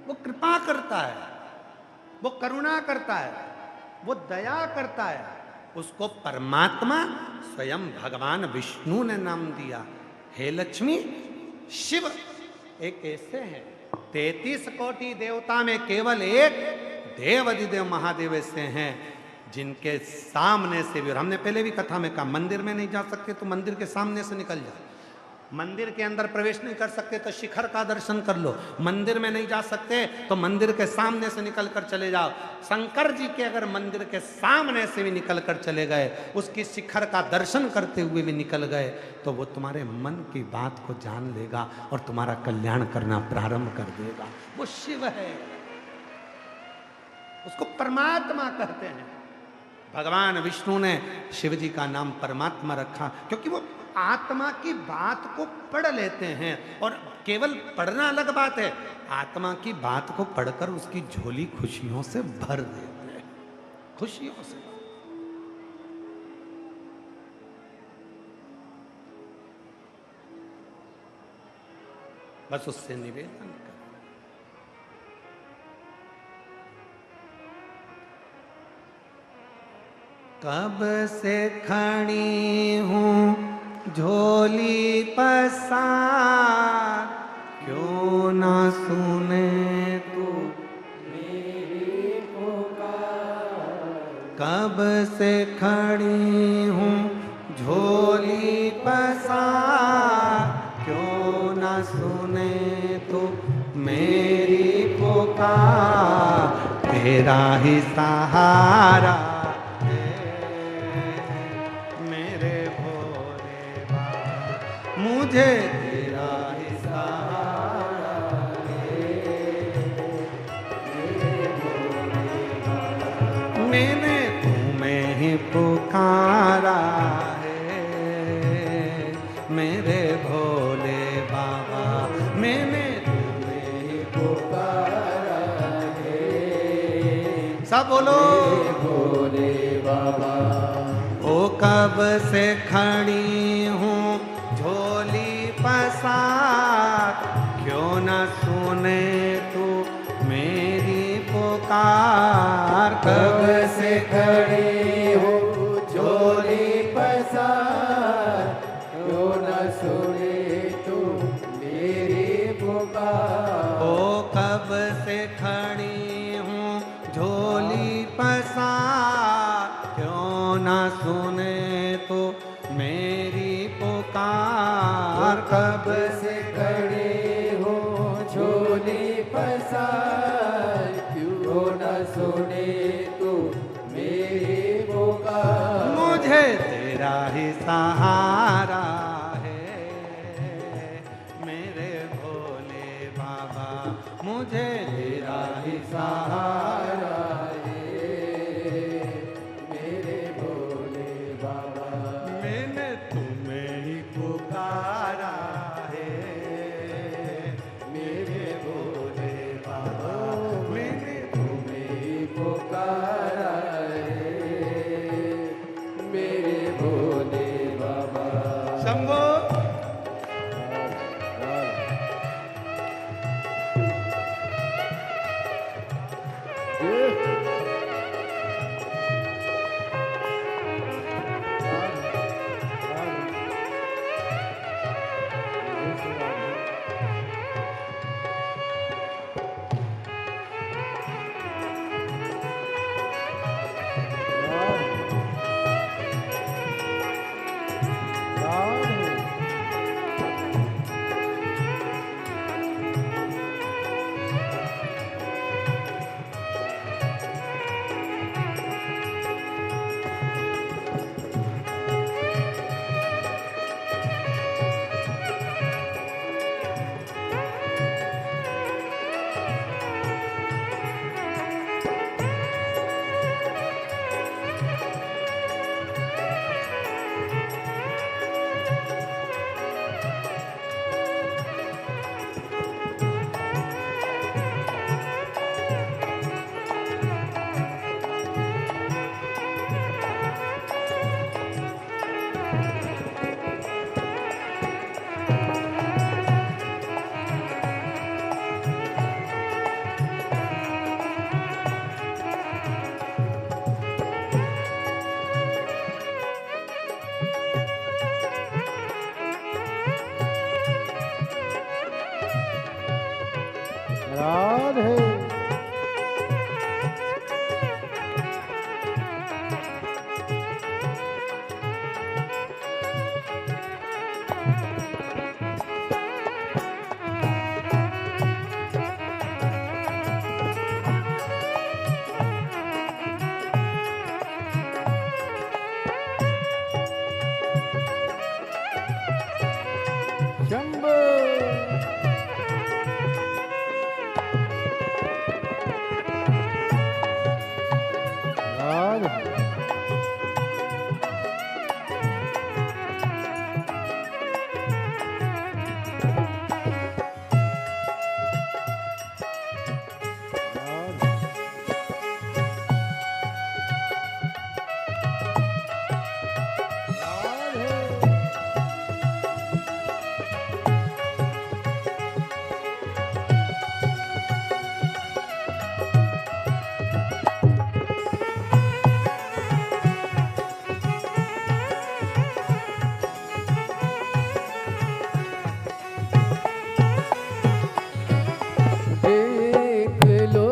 वो कृपा करता है, वो करुणा करता है, वो दया करता है। उसको परमात्मा स्वयं भगवान विष्णु ने नाम दिया। हे लक्ष्मी, शिव एक ऐसे हैं, 33 कोटि देवता में केवल एक देव अधिदेव महादेव ऐसे हैं जिनके सामने से भी, और हमने पहले भी कथा में कहा, मंदिर में नहीं जा सकते तो मंदिर के सामने से निकल जाओ, मंदिर के अंदर प्रवेश नहीं कर सकते तो शिखर का दर्शन कर लो, मंदिर में नहीं जा सकते तो मंदिर के सामने से निकल कर चले जाओ। शंकर जी के अगर मंदिर के सामने से भी निकल कर चले गए, उसकी शिखर का दर्शन करते हुए भी निकल गए, तो वो तुम्हारे मन की बात को जान लेगा और तुम्हारा कल्याण करना प्रारंभ कर देगा। वो शिव है, उसको परमात्मा कहते हैं। भगवान विष्णु ने शिव जी का नाम परमात्मा रखा क्योंकि वो आत्मा की बात को पढ़ लेते हैं। और केवल पढ़ना अलग बात है, आत्मा की बात को पढ़कर उसकी झोली खुशियों से भर देते हैं, खुशियों से। बस उससे निवेदन कर, कब से खड़ी हूं झोली पसार, क्यों ना सुने तू मेरी पुकार। कब से खड़ी हूँ झोली पसार, क्यों ना सुने तू मेरी पुकार। तेरा ही सहारा मुझे, तेरा ही सहारा मैंने तुम्हें ही पुकारा है, मेरे भोले बाबा, मैंने तुम्हें ही पुकारा है। सब बोलो भोले बाबा। ओ कब से खड़ी हूँ झोली पसार, क्यों न सुने तू मेरी पुकार। कब से खड़ी हो झोली पसार, क्यों न सुने तू मेरी पुकार। ओ कब से खड़ी हूँ झोली पसार, क्यों न सुने तू मेरी पुकार। कब से खड़े हो झोली पसार, क्यों न सुने तू मेरी पुकार। मुझे तेरा ही सहारा है, मेरे भोले बाबा, मुझे तेरा ही सहारा है, मेरे भोले बाबा। मैंने तुम्हें ही पुकारा है, मेरे भोले बाबा, मैंने तुम्हें ही पुकारा है, मेरे भोले बाबा। शंभो राधे शंभो राधे देख लो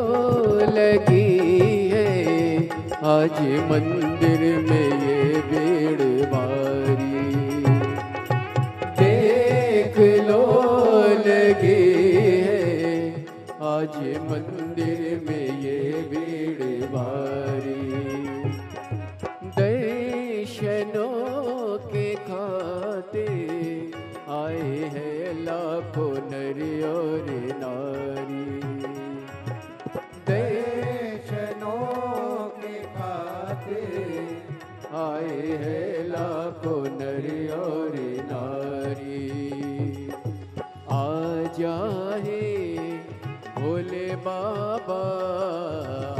लगी है आज मंदिर में ये भीड़ भारी। देख लो लगी है आज मंदिर में ये भीड़ भारी। दर्शनों के खाते आए हैं लाखों नर और नारी। दर्शनों के खाते आए हैं लाखों नर और नारी। आ जाए भोले बाबा,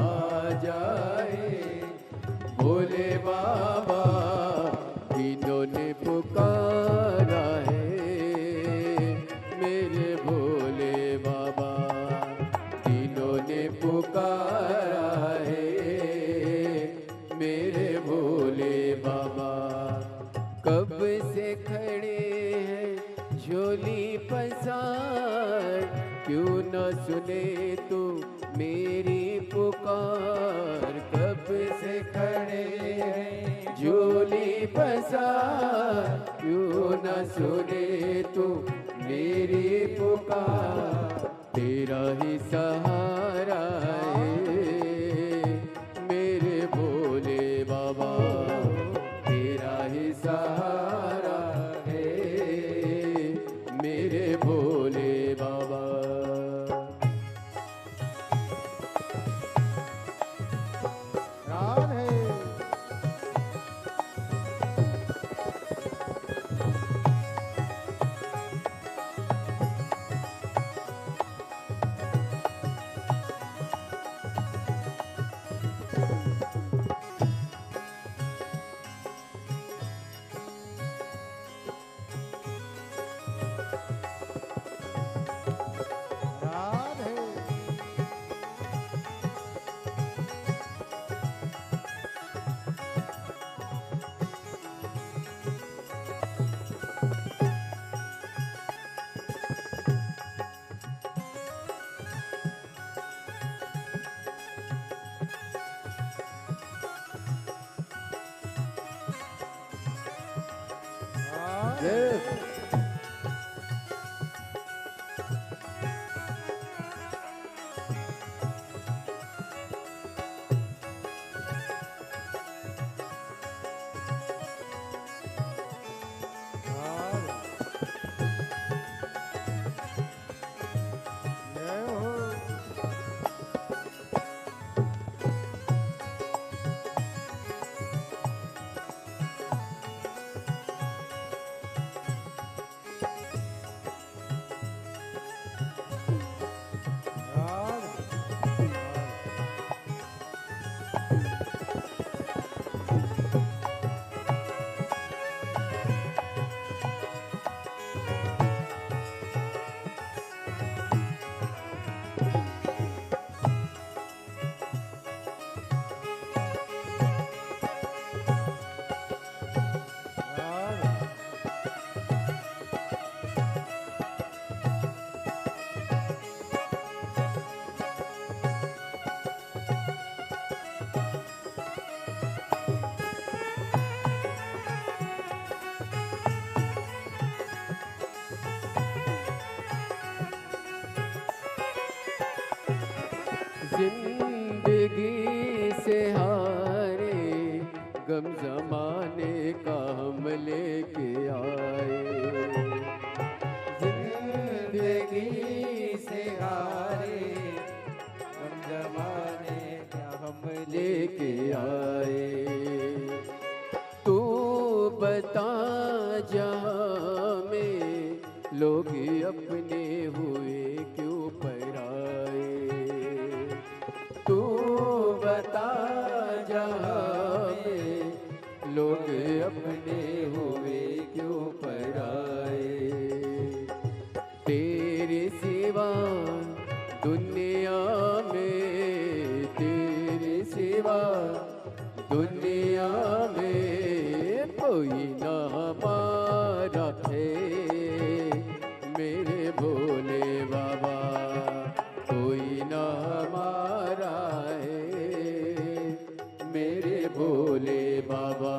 आ जाए भोले बाबा, इन्होंने पुकारा है मेरे भोले बाबा, इन्होंने पुकारा है मेरे भोले बाबा। कब से खड़े हैं झोली पसार, क्यों न सुने तू मेरी पुकार। कब से खड़े हैं झोली पसार, क्यों न सुने तू मेरी पुकार। तेरा ही सहारा है मेरे भोले बाबा, तेरा ही सहारा है मेरे भोले बाबा। राधे जय जिंदगी से हारे, गम जमाने का हम लेके आए। जिंदगी से हारे, गम जमाने का हम लेके आए। तू बता जहाँ में लोग अपने हुए क्यों पराए। तू बता जहाँ में लोग अपने हुए क्यों पराए। तेरे सिवा दुनिया में, तेरे सिवा दुनिया में कोई ना हमारा है मेरे भोले बाबा, कोई ना हमारा है मेरे भोले बाबा।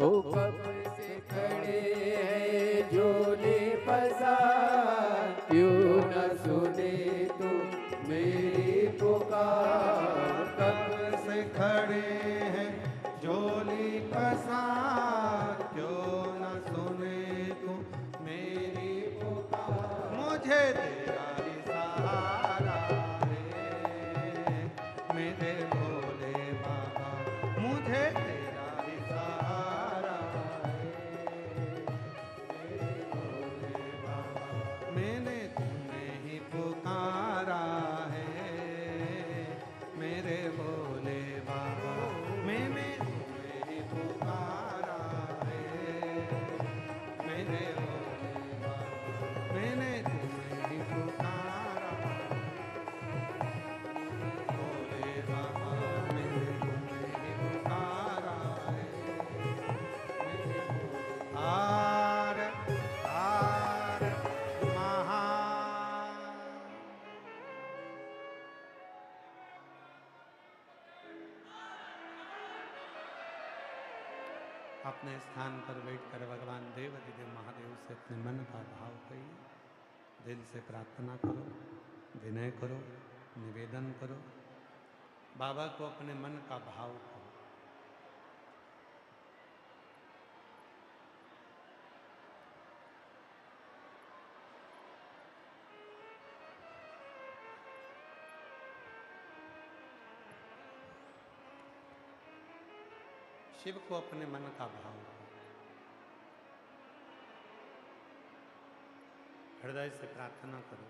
ओ कब से खड़े हैं झोले पसार, क्यों न सुने तू मेरी पुकार। कब से खड़े हैं झोली पसार, क्यों न सुने तू मेरी पुकार। मुझे तेरा ही सहारा है मेरे भोले बाबा, मुझे तेरा ही सहारा है मेरे भोले बाबा। मैंने तुम्हें ही पुकारा है मेरे भोले बाबा, मैंने तुम्हें ही पुकारा है मेरे भोले बाबा, मैंने तुम्हें ही पुकारा भोले बाबा, मैंने तुम्हें ही पुकारा है मेरे भोले। हार हार महा। अपने स्थान पर बैठकर भगवान देव अधिदेव महादेव से अपने मन का भाव कहिए। दिल से प्रार्थना करो, विनय करो, निवेदन करो। बाबा को अपने मन का भाव करो। शिव को अपने मन का भाव करो। हृदय से प्रार्थना करो,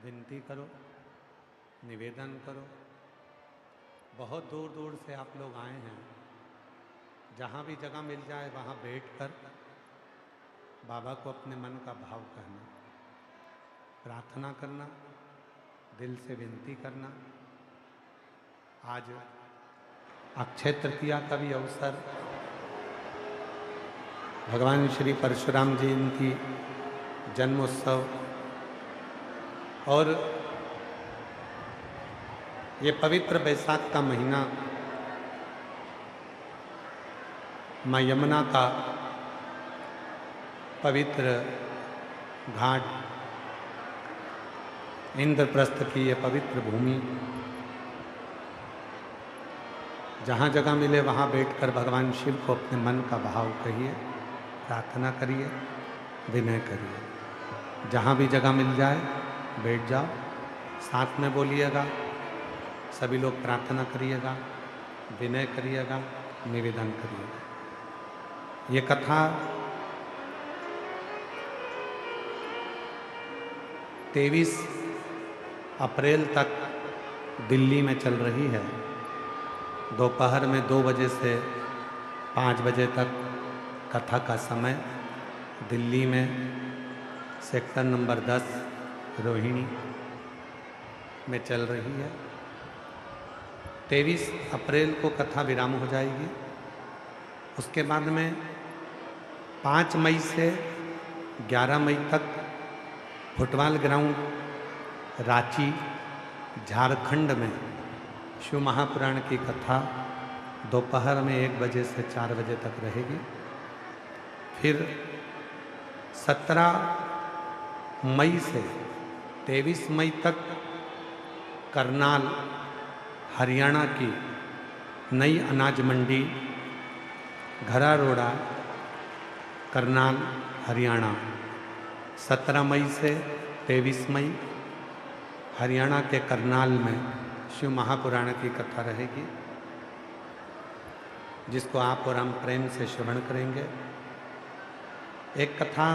विनती करो, निवेदन करो। बहुत दूर दूर से आप लोग आए हैं। जहाँ भी जगह मिल जाए वहाँ बैठकर बाबा को अपने मन का भाव कहना, प्रार्थना करना, दिल से विनती करना। आज अक्षय तृतीया का भी अवसर, भगवान श्री परशुराम जी इनकी जन्मोत्सव, और ये पवित्र बैसाख का महीना माँ यमुना का पवित्र घाट, इंद्रप्रस्थ की ये पवित्र भूमि, जहाँ जगह मिले वहाँ बैठकर भगवान शिव को अपने मन का भाव कहिए, प्रार्थना करिए, विनय करिए। जहाँ भी जगह मिल जाए बैठ जाओ, साथ में बोलिएगा, सभी लोग प्रार्थना करिएगा, विनय करिएगा, निवेदन करिएगा। ये कथा 23 अप्रैल तक दिल्ली में चल रही है। दोपहर में 2 बजे से 5 बजे तक कथा का समय दिल्ली में सेक्टर नंबर 10 रोहिणी में चल रही है। 23 अप्रैल को कथा विराम हो जाएगी। उसके बाद में 5 मई से 11 मई तक फुटबॉल ग्राउंड रांची झारखंड में शिव महापुराण की कथा दोपहर में 1 बजे से 4 बजे तक रहेगी। फिर 17 मई से 23 मई तक करनाल हरियाणा की नई अनाज मंडी घरा रोड़ा करनाल हरियाणा 17 मई से 23 मई हरियाणा के करनाल में शिव महापुराण की कथा रहेगी, जिसको आप और हम प्रेम से श्रवण करेंगे। एक कथा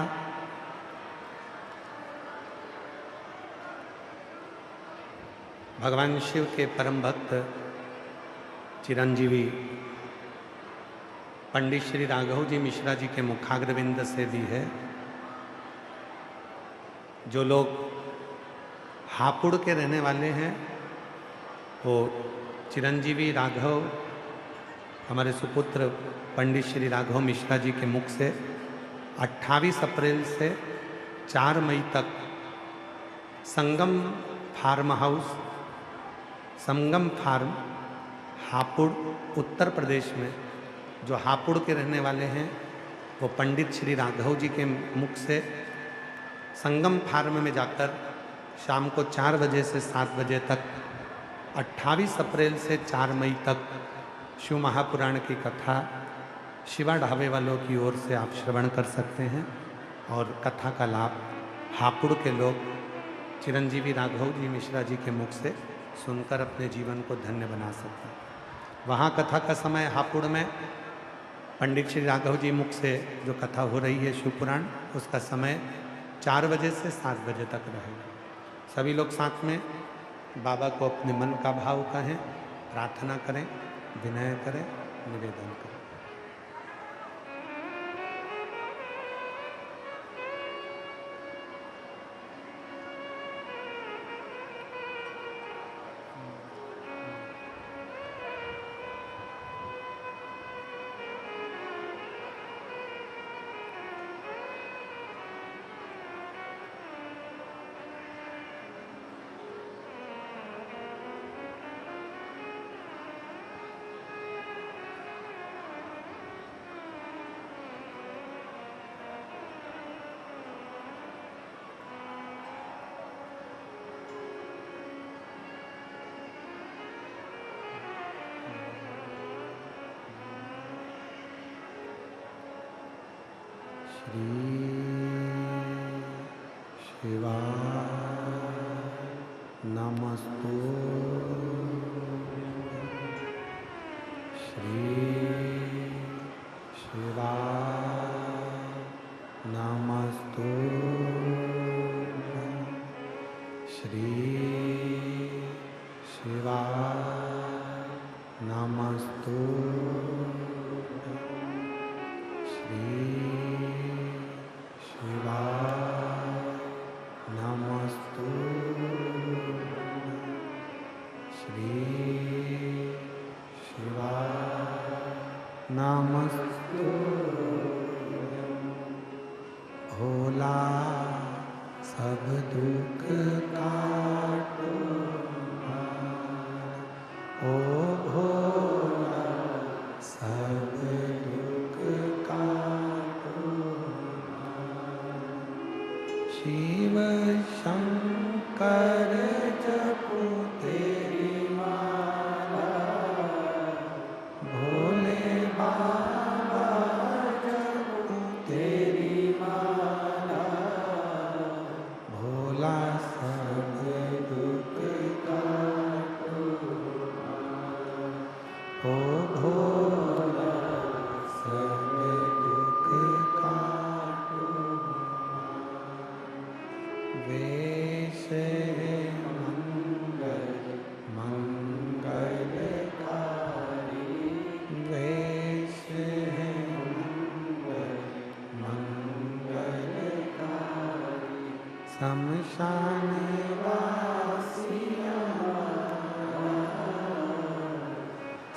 भगवान शिव के परम भक्त चिरंजीवी पंडित श्री राघव जी मिश्रा जी के मुखाग्रविंद से भी है। जो लोग हापुड़ के रहने वाले हैं वो चिरंजीवी राघव हमारे सुपुत्र पंडित श्री राघव मिश्रा जी के मुख से 28 अप्रैल से 4 मई तक संगम फार्म हाउस, संगम फार्म हापुड़ उत्तर प्रदेश में, जो हापुड़ के रहने वाले हैं वो पंडित श्री राघव जी के मुख से संगम फार्म में जाकर शाम को 4 बजे से 7 बजे तक 28 अप्रैल से 4 मई तक शिव महापुराण की कथा शिवा ढाबे वालों की ओर से आप श्रवण कर सकते हैं और कथा का लाभ हापुड़ के लोग चिरंजीवी राघव जी मिश्रा जी के मुख से सुनकर अपने जीवन को धन्य बना सकते हैं। वहाँ कथा का समय हापुड़ में पंडित श्री राघव जी मुख से जो कथा हो रही है शिव पुराण, उसका समय 4 बजे से 7 बजे तक रहेगा। सभी लोग साथ में बाबा को अपने मन का भाव कहें, प्रार्थना करें, विनय करें, निवेदन करें।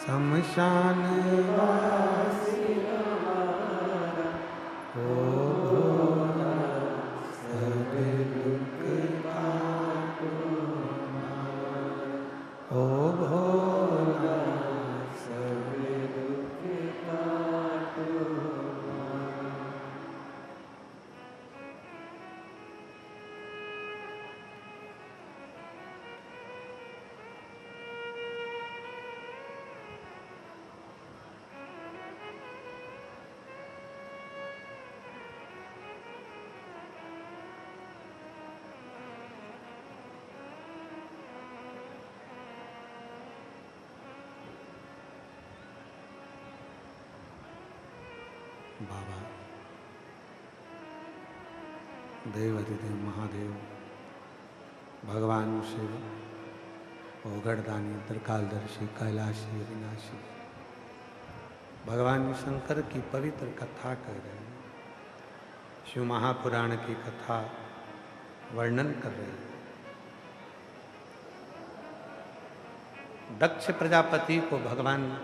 शमशान वासी ओ भोला सब दुख काटो ओ भोला सब दुख काटो। बाबा देव अधिदेव महादेव भगवान शिव ओगड़दानी त्रिकालदर्शी कैलाशी विनाशी भगवान शंकर की पवित्र कथा कर रहे हैं, शिव महापुराण की कथा वर्णन कर रहे हैं। दक्ष प्रजापति को भगवान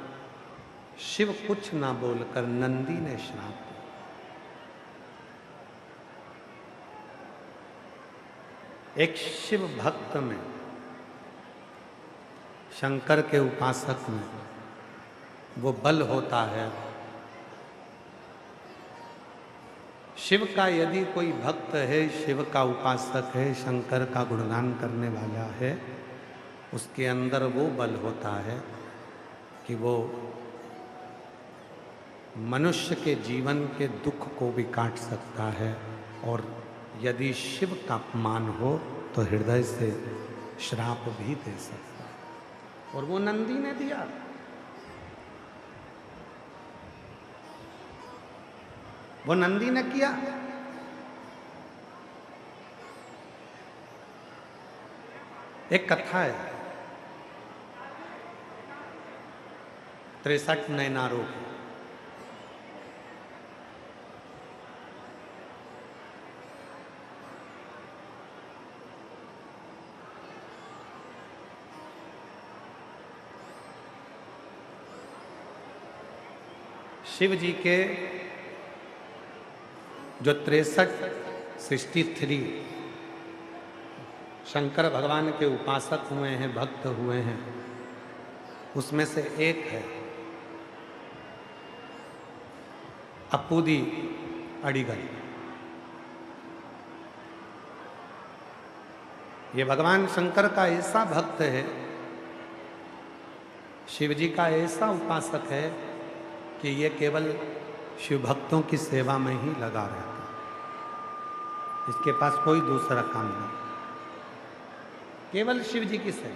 शिव कुछ ना बोलकर नंदी ने श्राप दिया। एक शिव भक्त में, शंकर के उपासक में वो बल होता है। शिव का यदि कोई भक्त है, शिव का उपासक है, शंकर का गुणगान करने वाला है, उसके अंदर वो बल होता है कि वो मनुष्य के जीवन के दुख को भी काट सकता है, और यदि शिव का अपमान हो तो हृदय से श्राप भी दे सकता है। और वो नंदी ने दिया। वो नंदी ने किया। एक कथा है 63 नैनारों की। शिव जी के जो 63 शंकर भगवान के उपासक हुए हैं, भक्त हुए हैं, उसमें से एक है अपूदी अड़ीगल। ये भगवान शंकर का ऐसा भक्त है, शिव जी का ऐसा उपासक है कि ये केवल शिव भक्तों की सेवा में ही लगा रहता है। इसके पास कोई दूसरा काम नहीं, केवल शिव जी की सेवा,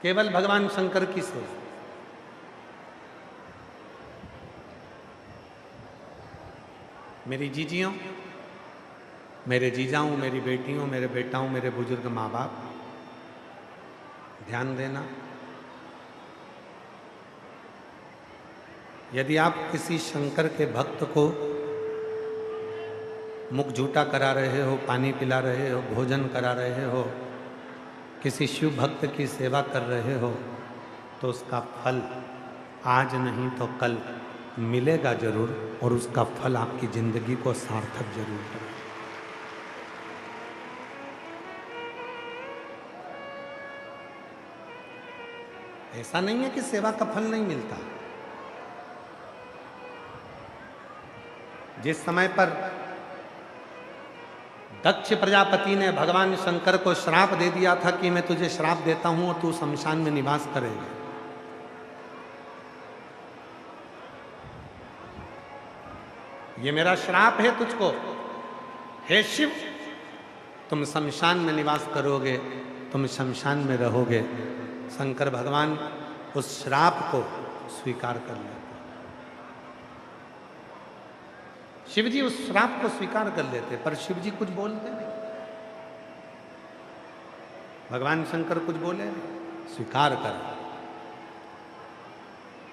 केवल भगवान शंकर की सेवा। मेरी जीजियों, मेरे जीजाओं, मेरी बेटियों, मेरे बेटाओं, मेरे बुजुर्ग माँ बाप, ध्यान देना। यदि आप किसी शंकर के भक्त को मुख झूठा करा रहे हो, पानी पिला रहे हो, भोजन करा रहे हो, किसी शिव भक्त की सेवा कर रहे हो, तो उसका फल आज नहीं तो कल मिलेगा जरूर, और उसका फल आपकी जिंदगी को सार्थक जरूर करेगा। ऐसा नहीं है कि सेवा का फल नहीं मिलता। जिस समय पर दक्ष प्रजापति ने भगवान शंकर को श्राप दे दिया था कि मैं तुझे श्राप देता हूं और तू शमशान में निवास करेगा, ये मेरा श्राप है तुझको, हे शिव, तुम शमशान में निवास करोगे, तुम शमशान में रहोगे। शंकर भगवान उस श्राप को स्वीकार कर लेते, शिव जी उस श्राप को स्वीकार कर लेते, पर शिव जी कुछ बोलते नहीं। भगवान शंकर कुछ बोले नहीं, स्वीकार कर।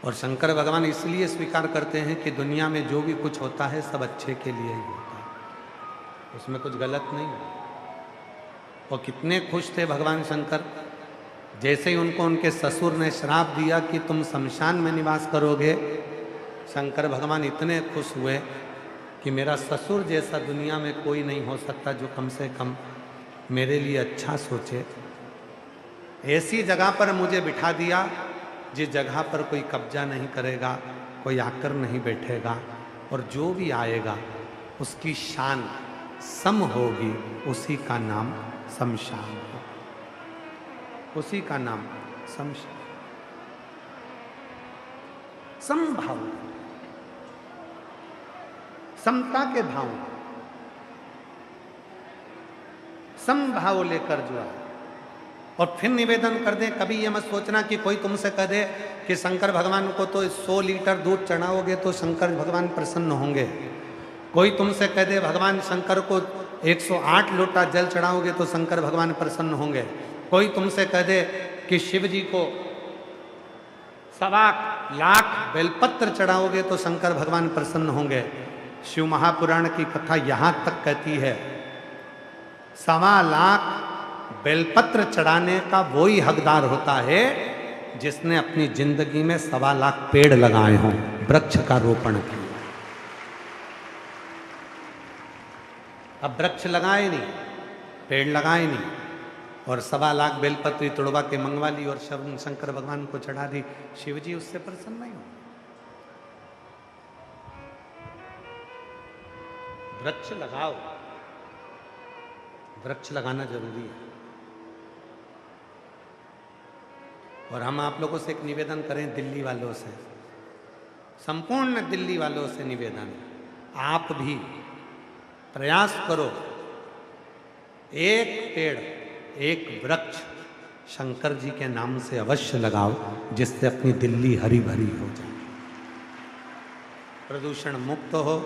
और शंकर भगवान इसलिए स्वीकार करते हैं कि दुनिया में जो भी कुछ होता है सब अच्छे के लिए ही होता है, उसमें कुछ गलत नहीं है। और कितने खुश थे भगवान शंकर, जैसे ही उनको उनके ससुर ने श्राप दिया कि तुम शमशान में निवास करोगे, शंकर भगवान इतने खुश हुए कि मेरा ससुर जैसा दुनिया में कोई नहीं हो सकता जो कम से कम मेरे लिए अच्छा सोचे। ऐसी जगह पर मुझे बिठा दिया जिस जगह पर कोई कब्जा नहीं करेगा, कोई आकर नहीं बैठेगा, और जो भी आएगा उसकी शान सम होगी, उसी का नाम शमशान हो, उसी का नाम शमशान। समभाव, समता के भाव, समभाव लेकर जो है और फिर निवेदन कर दें। कभी ये मत सोचना कि कोई तुमसे कह दे कि शंकर भगवान को तो 100 लीटर दूध चढ़ाओगे तो शंकर भगवान प्रसन्न होंगे। कोई तुमसे कह दे भगवान शंकर को 108 लोटा जल चढ़ाओगे तो शंकर भगवान प्रसन्न होंगे। कोई तुमसे कह दे कि शिव जी को 1.25 लाख बेलपत्र चढ़ाओगे तो शंकर भगवान प्रसन्न होंगे। शिव महापुराण की कथा यहां तक कहती है 1.25 लाख बेलपत्र चढ़ाने का वही हकदार होता है जिसने अपनी जिंदगी में 1.25 लाख पेड़ लगाए हों, वृक्ष का रोपण किया। अब वृक्ष लगाए नहीं, पेड़ लगाए नहीं, और 1.25 लाख बेलपत्री तुड़वा के मंगवा ली और शंकर भगवान को चढ़ा दी, शिव जी उससे प्रसन्न नहीं हो। वृक्ष लगाओ, वृक्ष लगाना जरूरी है। और हम आप लोगों से एक निवेदन करें, दिल्ली वालों से, संपूर्ण दिल्ली वालों से निवेदन, आप भी प्रयास करो, एक पेड़, एक वृक्ष शंकर जी के नाम से अवश्य लगाओ, जिससे अपनी दिल्ली हरी भरी हो जाए, प्रदूषण मुक्त हो,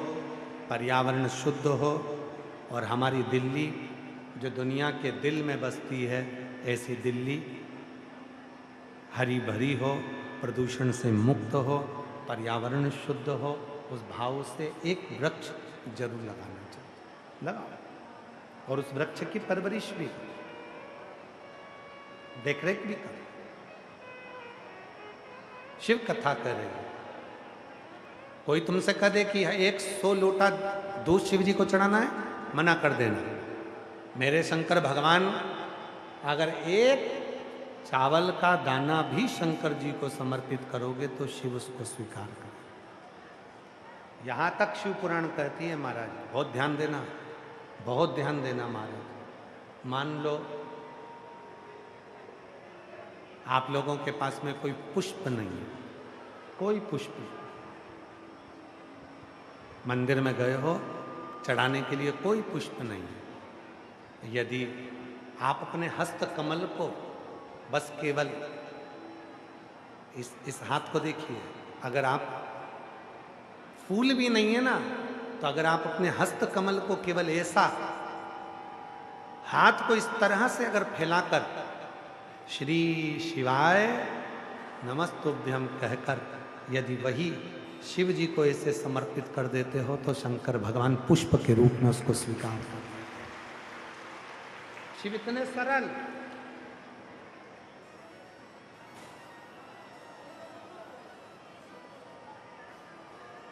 पर्यावरण शुद्ध हो, और हमारी दिल्ली जो दुनिया के दिल में बसती है, ऐसी दिल्ली हरी भरी हो, प्रदूषण से मुक्त हो, पर्यावरण शुद्ध हो। उस भाव से एक वृक्ष जरूर लगाना चाहिए, लगाओ, और उस वृक्ष की परवरिश भी करो, देखरेख भी करो। शिव कथा कर रहे हो, कोई तुमसे कह दे कि 100 लोटा दूध शिव जी को चढ़ाना है, मना कर देना। मेरे शंकर भगवान अगर एक चावल का दाना भी शंकर जी को समर्पित करोगे तो शिव उसको स्वीकार करें। यहां तक शिव पुराण कहती है महाराज, बहुत ध्यान देना, बहुत ध्यान देना महाराज। मान लो आप लोगों के पास में कोई पुष्प नहीं है, कोई पुष्प, मंदिर में गए हो, चढ़ाने के लिए कोई पुष्प नहीं है। यदि आप अपने हस्त कमल को बस केवल इस हाथ को देखिए, अगर आप फूल भी नहीं है ना, तो अगर आप अपने हस्त कमल को केवल ऐसा हाथ को इस तरह से अगर फैलाकर श्री शिवाय नमस्तुभ्यम कहकर यदि वही शिव जी को ऐसे समर्पित कर देते हो तो शंकर भगवान पुष्प के रूप में उसको स्वीकार कर। शिव इतने सरल,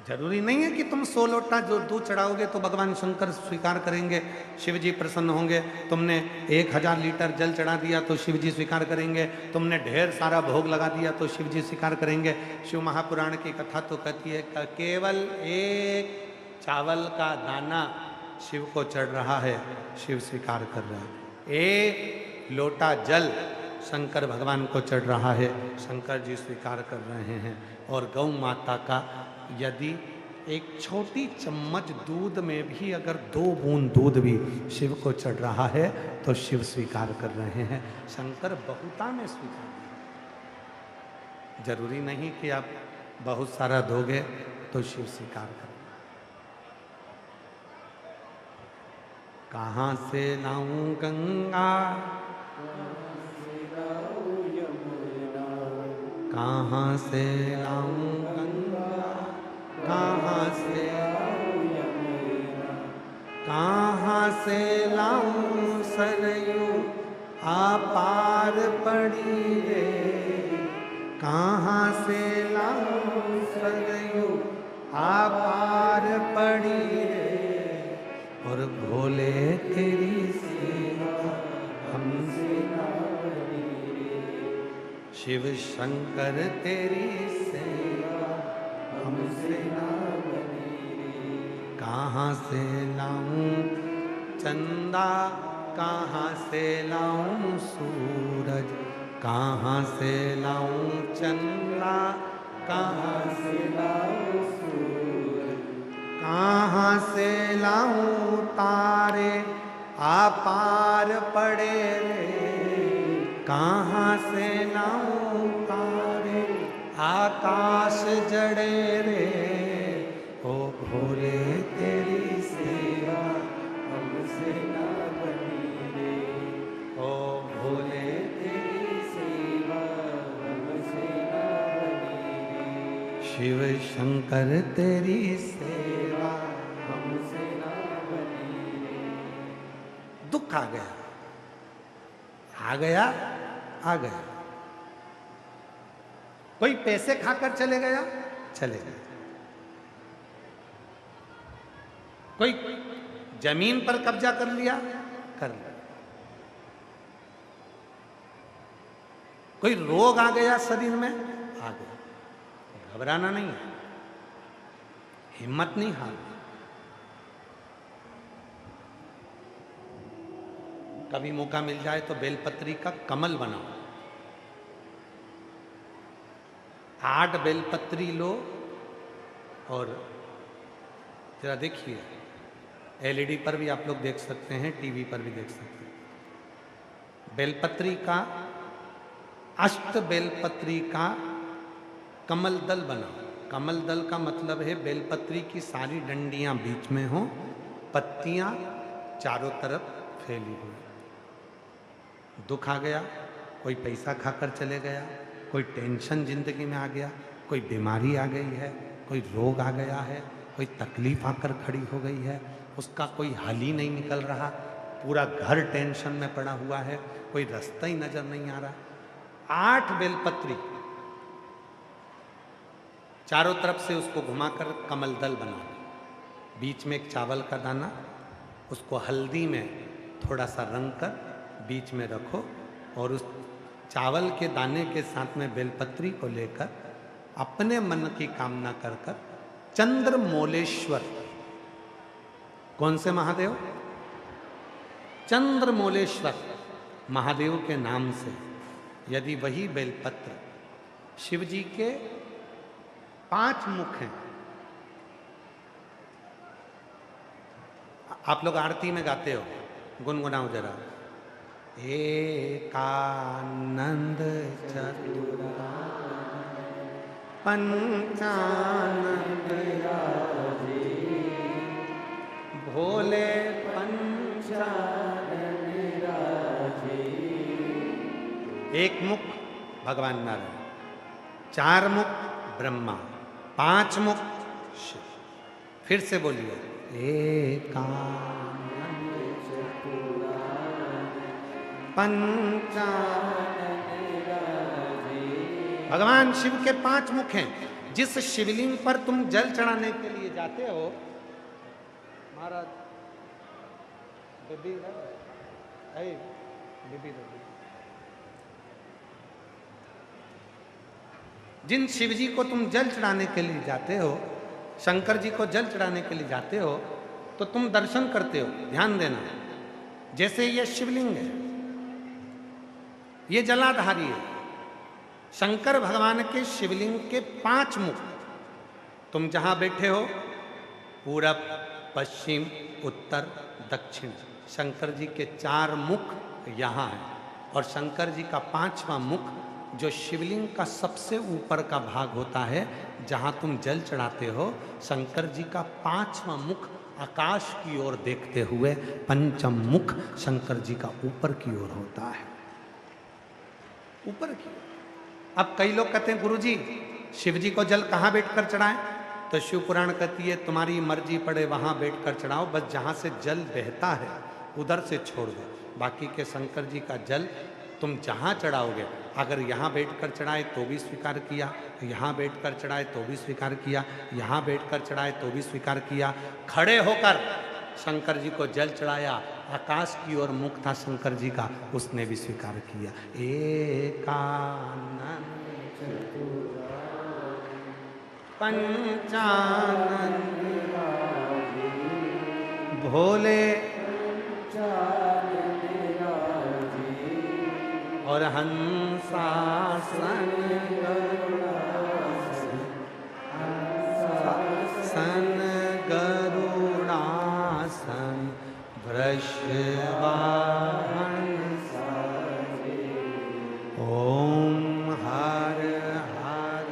जरूरी नहीं है कि तुम 100 लोटा जो दूध चढ़ाओगे तो भगवान शंकर स्वीकार करेंगे, शिव जी प्रसन्न होंगे। तुमने 1000 लीटर जल चढ़ा दिया तो शिव जी स्वीकार करेंगे। तुमने ढेर सारा भोग लगा दिया तो शिव जी स्वीकार करेंगे। शिव महापुराण की कथा तो कहती है कि केवल एक चावल का दाना शिव को चढ़ रहा है, शिव स्वीकार कर रहा है। एक लोटा जल शंकर भगवान को चढ़ रहा है, शंकर जी स्वीकार कर रहे हैं। और गौ माता का यदि एक छोटी चम्मच दूध में भी अगर 2 बूंद दूध भी शिव को चढ़ रहा है तो शिव स्वीकार कर रहे हैं। शंकर बहुता में स्वीकार, जरूरी नहीं कि आप बहुत सारा दोगे तो शिव स्वीकार करें। कहाँ से लाऊं गंगा, कहाँ से लाऊं गंगा, कहाँ से कहाँ से लाऊं सरयू आपार पड़ी रे, कहाँ से लाऊं सरयू आपार पड़ी रे, और भोले तेरी सेवा हमसे ना बनी रे, शिव शंकर तेरी सेवा हमसे ना बनी रे। कहाँ से लाऊं चंदा, कहाँ से लाऊं सूरज, कहाँ से लाऊं चंदा, कहाँ से लाऊं सूरज, कहाँ से लाऊं तारे आपार पड़े रे, कहाँ से नाऊं तारे आकाश जड़े रे, ओ भोले तेरी सेवा हमसे ना बनी रे, ओ भोले तेरी सेवा हमसे ना बनी रे, शिव शंकर तेरी सेवा। हमसे ना बनी रे। दुख आ गया, आ गया, आ गया। कोई पैसे खाकर चले गया, चले गए। कोई जमीन पर कब्जा कर लिया, कर लिया। कोई रोग आ गया शरीर में, आ गया। घबराना नहीं है, हिम्मत नहीं हारना। कभी मौका मिल जाए तो बेलपत्री का कमल बनाओ, 8 बेलपत्री लो और जरा देखिए, एलईडी पर भी आप लोग देख सकते हैं, टीवी पर भी देख सकते हैं। बेलपत्री का, अष्ट बेलपत्री का कमल दल बनाओ। कमल दल का मतलब है बेलपत्री की सारी डंडियां बीच में हो, पत्तियां चारों तरफ फैली हुई। दुख आ गया, कोई पैसा खाकर चले गया, कोई टेंशन जिंदगी में आ गया, कोई बीमारी आ गई है, कोई रोग आ गया है, कोई तकलीफ आकर खड़ी हो गई है, उसका कोई हल ही नहीं निकल रहा, पूरा घर टेंशन में पड़ा हुआ है, कोई रास्ता ही नजर नहीं आ रहा। 8 बेलपत्री चारों तरफ से उसको घुमाकर कमल दल बना लो। बीच में एक चावल का दाना, उसको हल्दी में थोड़ा सा रंग कर बीच में रखो और उस चावल के दाने के साथ में बेलपत्री को लेकर अपने मन की कामना कर कर चंद्रमौलेश्वर, कौन से महादेव? चंद्रमौलेश्वर महादेव के नाम से यदि वही बेलपत्र, शिव जी के 5 मुख हैं। आप लोग आरती में गाते हो, गुनगुनाओ जरा। एकानंद चतुरा पंचानंद राजे, भोले पंचानंद राजे। एक मुख भगवान नारायण, 4 मुख ब्रह्मा, 5 मुख शिव। फिर से बोलिए, एकानंद चतुरा पंचानन राजे। भगवान शिव के 5 मुख हैं। जिस शिवलिंग पर तुम जल चढ़ाने के लिए जाते हो, महाराज जिन शिव जी को तुम जल चढ़ाने के लिए जाते हो, शंकर जी को जल चढ़ाने के लिए जाते हो, तो तुम दर्शन करते हो। ध्यान देना, जैसे ये शिवलिंग है, ये जलाधारी है। शंकर भगवान के शिवलिंग के 5 मुख, तुम जहां बैठे हो, पूरब, पश्चिम, उत्तर, दक्षिण, शंकर जी के 4 मुख यहाँ हैं। और शंकर जी का 5वां मुख जो शिवलिंग का सबसे ऊपर का भाग होता है, जहाँ तुम जल चढ़ाते हो, शंकर जी का 5वां मुख आकाश की ओर देखते हुए, पंचम मुख शंकर जी का ऊपर की ओर होता है, ऊपर की ओर। अब कई लोग कहते हैं गुरुजी शिव जी को जल कहाँ बैठकर चढ़ाएं? तो शिव पुराण कहती है तुम्हारी मर्जी पड़े वहाँ बैठकर चढ़ाओ, बस जहाँ से जल बहता है उधर से छोड़ दो। बाकी के शंकर जी का जल तुम जहाँ चढ़ाओगे, अगर यहाँ बैठकर चढ़ाए तो भी स्वीकार किया, यहाँ बैठकर चढ़ाए तो भी स्वीकार किया, यहाँ बैठकर चढ़ाए तो भी स्वीकार किया। खड़े होकर शंकर जी को जल चढ़ाया, आकाश की ओर मुख था शंकर जी का, उसने भी स्वीकार किया। एकानंद पंचानंद भोले और हंसासन गरुड़ासन वृषवाहन ओम हर हर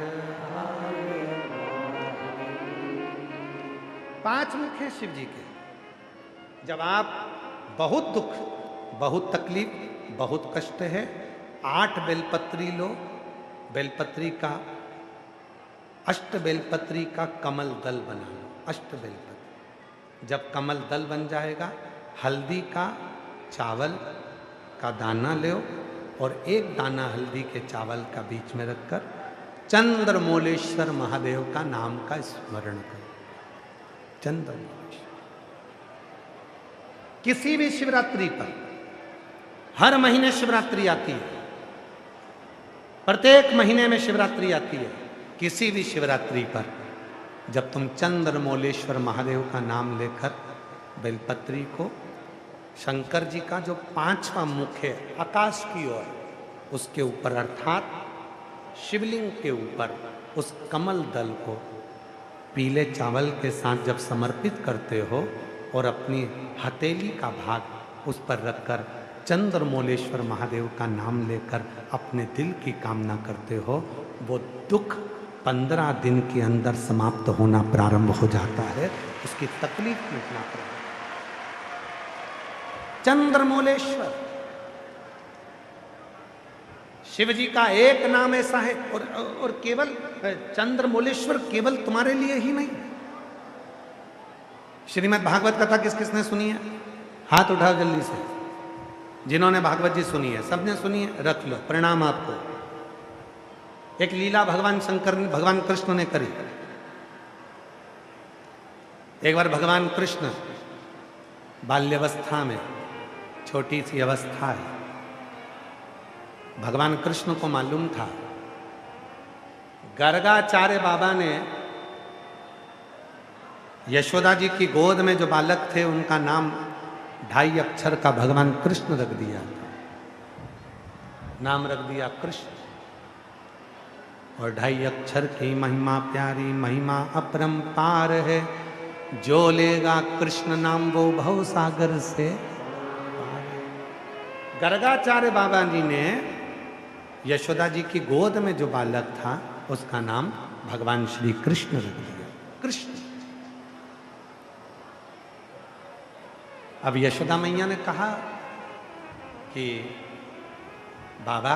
पांच मुख हैं शिव जी के। जब आप बहुत दुख, बहुत तकलीफ, बहुत कष्ट है, 8 बेलपत्री लो, बेलपत्री का, अष्ट बेलपत्री का कमल दल बना लो, अष्ट बेलपत्री। जब कमल दल बन जाएगा, हल्दी का चावल का दाना लो और एक दाना हल्दी के चावल का बीच में रखकर चंद्रमौलेश्वर महादेव का नाम का स्मरण करो। चंद्रमौलेश्वर। किसी भी शिवरात्रि पर, हर महीने शिवरात्रि आती है, प्रत्येक महीने में शिवरात्रि आती है। किसी भी शिवरात्रि पर जब तुम चंद्रमौलेश्वर महादेव का नाम लेकर बेलपत्री को, शंकर जी का जो 5वां मुख है आकाश की ओर, उसके ऊपर अर्थात शिवलिंग के ऊपर उस कमल दल को पीले चावल के साथ जब समर्पित करते हो और अपनी हथेली का भाग उस पर रखकर चंद्रमौलेश्वर महादेव का नाम लेकर अपने दिल की कामना करते हो, वो दुख 15 दिन के अंदर समाप्त होना प्रारंभ हो जाता है, उसकी तकलीफ मिटना प्रारंभ। चंद्रमौलेश्वर शिव जी का एक नाम ऐसा है, और केवल चंद्रमौलेश्वर केवल तुम्हारे लिए ही नहीं। श्रीमद् भागवत कथा किस किसने सुनी है? हाथ उठाओ जल्दी से। जिन्होंने भागवत जी सुनी है, सबने सुनी है, रख लो, प्रणाम आपको। एक लीला भगवान शंकर ने, भगवान कृष्ण ने करी। एक बार भगवान कृष्ण बाल्यावस्था में, छोटी सी अवस्था है, भगवान कृष्ण को मालूम था गर्गाचार्य बाबा ने यशोदा जी की गोद में जो बालक थे उनका नाम 2.5 अक्षर का भगवान कृष्ण रख दिया, नाम रख दिया कृष्ण। और 2.5 अक्षर की महिमा प्यारी, महिमा अपरंपार है, जो लेगा कृष्ण नाम वो भव सागर से। गर्गाचार्य बाबा जी ने यशोदा जी की गोद में जो बालक था उसका नाम भगवान श्री कृष्ण रख दिया, कृष्ण। अब यशोदा मैया ने कहा कि बाबा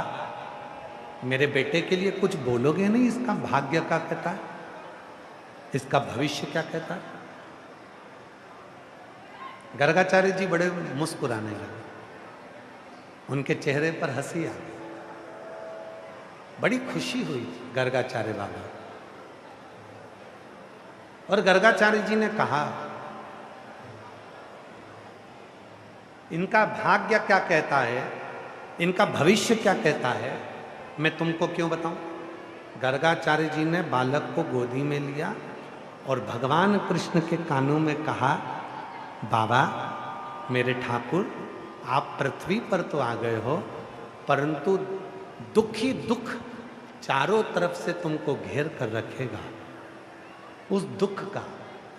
मेरे बेटे के लिए कुछ बोलोगे नहीं? इसका भाग्य क्या कहता है, इसका भविष्य क्या कहता है? गर्गाचार्य जी बड़े मुस्कुराने लगे, उनके चेहरे पर हंसी आ गई, बड़ी खुशी हुई गर्गाचार्य बाबा। और गर्गाचार्य जी ने कहा इनका भाग्य क्या कहता है, इनका भविष्य क्या कहता है, मैं तुमको क्यों बताऊं? गर्गाचार्य जी ने बालक को गोदी में लिया और भगवान कृष्ण के कानों में कहा, बाबा मेरे ठाकुर, आप पृथ्वी पर तो आ गए हो, परंतु दुख ही दुख चारों तरफ से तुमको घेर कर रखेगा। उस दुख का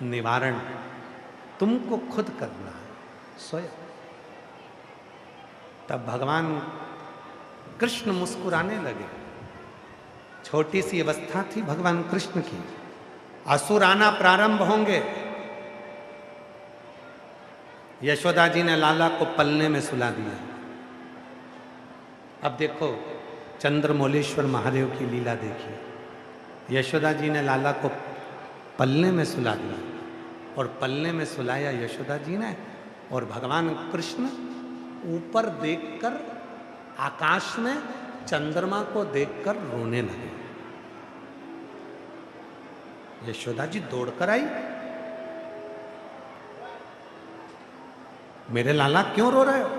निवारण तुमको खुद करना है, स्वयं। तब भगवान कृष्ण मुस्कुराने लगे। छोटी सी अवस्था थी भगवान कृष्ण की, असुर आना प्रारंभ होंगे। यशोदा जी ने लाला को पलने में सुला दिया। अब देखो चंद्रमौलेश्वर महादेव की लीला देखिए। यशोदा जी ने लाला को पलने में सुला दिया और पलने में सुलाया यशोदा जी ने, और भगवान कृष्ण ऊपर देखकर, आकाश में चंद्रमा को देखकर रोने लगे। यशोदा जी दौड़कर आई, मेरे लाला क्यों रो रहे हो?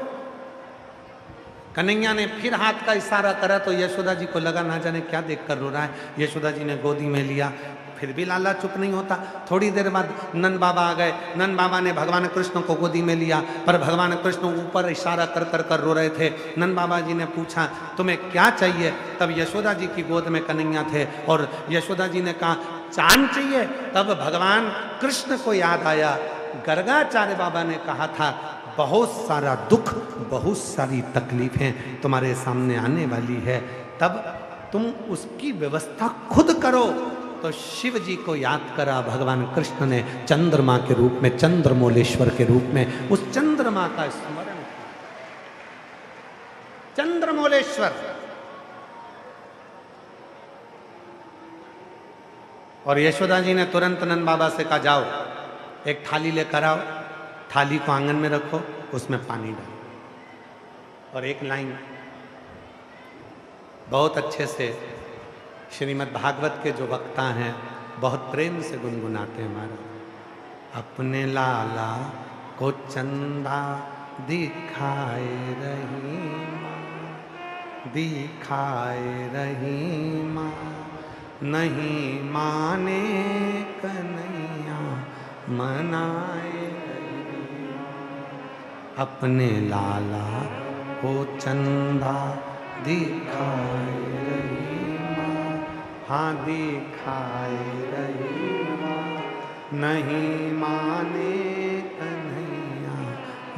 कन्हैया ने फिर हाथ का इशारा करा तो यशोदा जी को लगा ना जाने क्या देखकर रो रहा है। यशोदा जी ने गोदी में लिया, फिर भी लाला चुप नहीं होता। थोड़ी देर बाद नंद बाबा आ गए। नंद बाबा ने भगवान कृष्ण को गोदी में लिया, पर भगवान कृष्ण ऊपर इशारा कर कर कर रो रहे थे। नंद बाबा जी ने पूछा तुम्हें क्या चाहिए? तब यशोदा जी की गोद में कन्हैया थे और यशोदा जी ने कहा चांद चाहिए। तब भगवान कृष्ण को याद आया, गर्गाचार्य बाबा ने कहा था बहुत सारा दुख, बहुत सारी तकलीफें तुम्हारे सामने आने वाली है, तब तुम उसकी व्यवस्था खुद करो। तो शिव जी को याद करा भगवान कृष्ण ने चंद्रमा के रूप में, चंद्रमौलेश्वर के रूप में उस चंद्रमा का स्मरण किया। चंद्रमौलेश्वर। और यशोदा जी ने तुरंत नंद बाबा से कहा, जाओ एक थाली लेकर आओ, थाली को आंगन में रखो, उसमें पानी डालो। और एक लाइन बहुत अच्छे से श्रीमद् भागवत के जो वक्ता हैं बहुत प्रेम से गुनगुनाते हैं महाराज। अपने लाला को चंदा दिखाए रही माँ, दिखाए रही माँ, नहीं माने कन्हैया मनाए रही माँ। अपने लाला को चंदा दिखाए रही माँ, हाँ दिखाए रही माँ, नहीं माने कन्हैया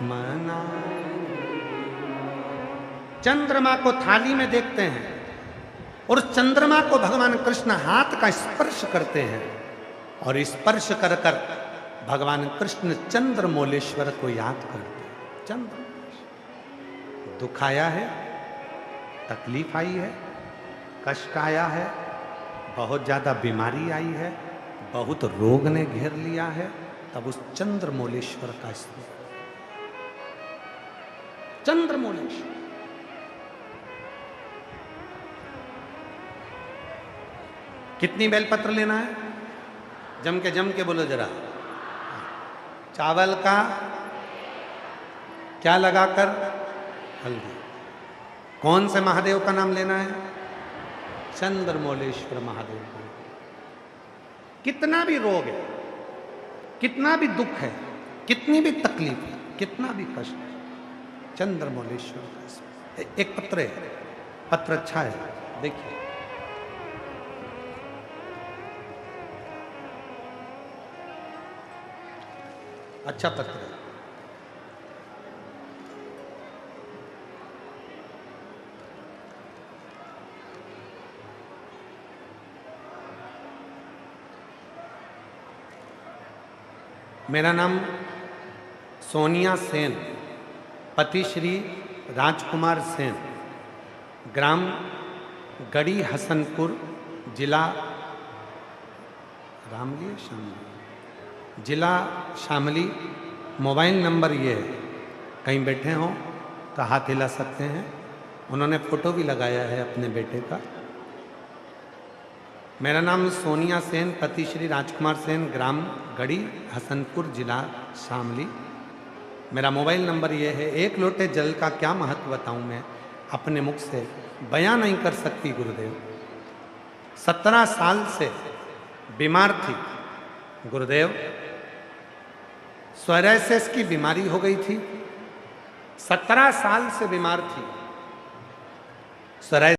मनाए रही माँ। चंद्रमा को थाली में देखते हैं और चंद्रमा को भगवान कृष्ण हाथ का स्पर्श करते हैं, और स्पर्श कर कर भगवान कृष्ण चंद्रमौलेश्वर को याद करते हैं। चंद्रमौलेश्वर, दुख आया है, तकलीफ आई है, कष्ट आया है, बहुत ज्यादा बीमारी आई है, बहुत रोग ने घेर लिया है, तब उस चंद्रमौलेश्वर का स्मरण। चंद्रमौलेश्वर। कितनी बेलपत्र लेना है? जम के बोलो जरा। चावल का क्या लगाकर? हल्दी। कौन से महादेव का नाम लेना है? चंद्रमौलेश्वर महादेव का। कितना भी रोग है, कितना भी दुख है, कितनी भी तकलीफ है, कितना भी कष्ट है, चंद्रमौलेश्वर का। एक पत्र है, पत्र अच्छा है, देखिए। अच्छा पत्र है। मेरा नाम सोनिया सेन, पति श्री राजकुमार सेन, ग्राम गढ़ी हसनपुर, जिला रामली शामली, जिला शामली। मोबाइल नंबर ये है, कहीं बैठे हों तो हाथ हिला सकते हैं। उन्होंने फोटो भी लगाया है अपने बेटे का। मेरा नाम सोनिया सेन, पति श्री राजकुमार सेन, ग्राम गढ़ी हसनपुर, जिला शामली। मेरा मोबाइल नंबर ये है। एक लोटे जल का क्या महत्व बताऊं मैं, अपने मुख से बयां नहीं कर सकती गुरुदेव। 17 साल से बीमार थी गुरुदेव, सोरायसिस की बीमारी हो गई थी। 17 साल से बीमार थी। सोरायसिस